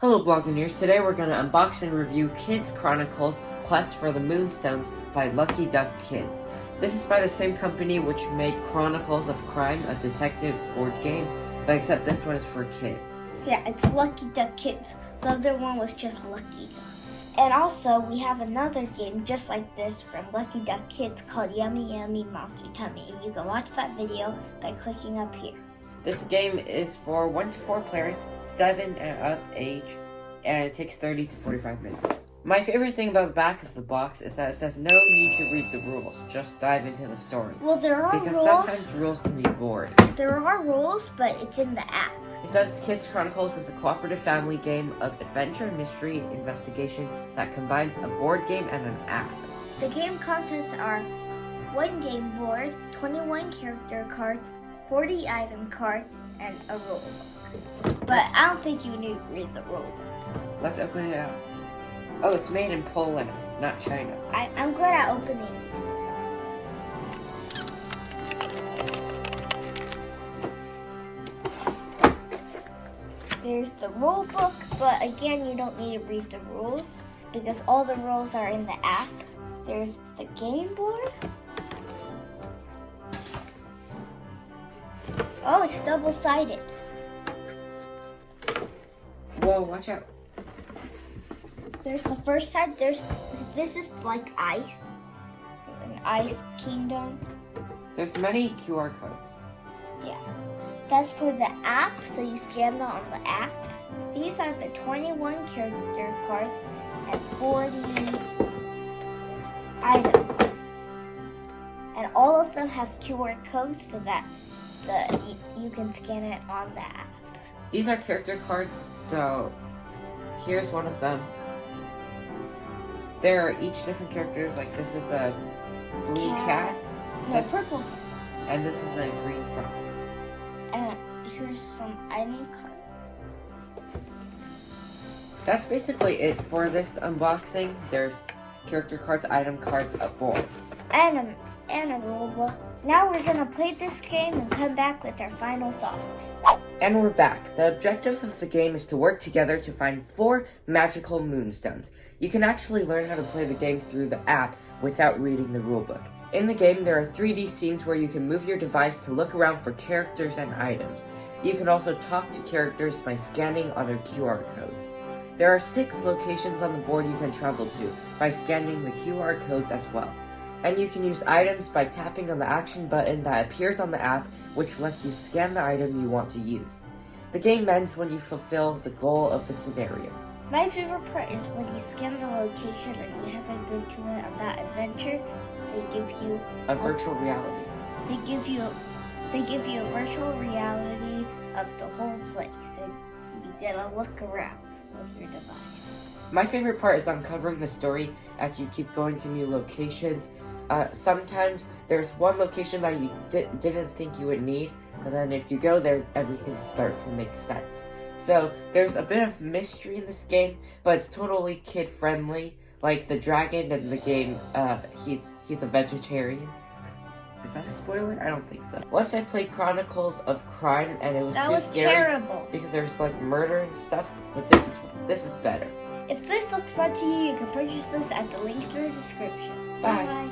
Hello Bloggineers, today we're going to unbox and review Kids Chronicles Quest for the Moonstones by Lucky Duck Kids. This is by the same company which made Chronicles of Crime, a detective board game, but except this one is for kids. Yeah, it's Lucky Duck Kids. The other one was just Lucky Duck. And also, we have another game just like this from Lucky Duck Kids called Yummy Yummy Monster Tummy. And you can watch that video by clicking up here. This game is for 1 to 4 players, 7 and up age, and it takes 30 to 45 minutes. My favorite thing about the back of the box is that it says no need to read the rules, just dive into the story. Well, there are because rules. Sometimes rules can be boring. There are rules, but it's in the app. It says Kids Chronicles is a cooperative family game of adventure, mystery, investigation that combines a board game and an app. The game contests are 1 game board, 21 character cards, 40 item cards, and a rule book. But I don't think you need to read the rule book. Let's open it up. Oh, it's made in Poland, not China. I'm good at opening this. There's the rule book, but again, you don't need to read the rules because all the rules are in the app. There's the game board. Oh, it's double-sided. Whoa, watch out. There's the first side. This is like ice. An ice kingdom. There's many QR codes. Yeah. That's for the app, so you scan them on the app. These are the 21 character cards and 40 item cards. And all of them have QR codes so that you can scan it on the app. These are character cards, so here's one of them. There are each different characters, like this is a blue cat. No, purple. And this is a green frog. And here's some item cards. That's basically it for this unboxing. There's character cards, item cards, a board. And a rule book. Now we're gonna play this game and come back with our final thoughts. And we're back. The objective of the game is to work together to find 4 magical moonstones. You can actually learn how to play the game through the app without reading the rulebook. In the game, there are 3D scenes where you can move your device to look around for characters and items. You can also talk to characters by scanning other QR codes. There are 6 locations on the board you can travel to by scanning the QR codes as well. And you can use items by tapping on the action button that appears on the app, which lets you scan the item you want to use. The game ends when you fulfill the goal of the scenario. My favorite part is when you scan the location and you haven't been to it on that adventure, they give you a virtual reality. They give you a virtual reality of the whole place, and you get to look around with your device. My favorite part is uncovering the story as you keep going to new locations. Sometimes there's one location that you didn't think you would need, and then if you go there, everything starts to make sense. So there's a bit of mystery in this game, but it's totally kid-friendly. Like the dragon in the game, he's a vegetarian. Is that a spoiler? I don't think so. Once I played Chronicles of Crime, and it was too scary terrible because there's like murder and stuff. But this is better. If this looks fun to you, you can purchase this at the link in the description. Bye.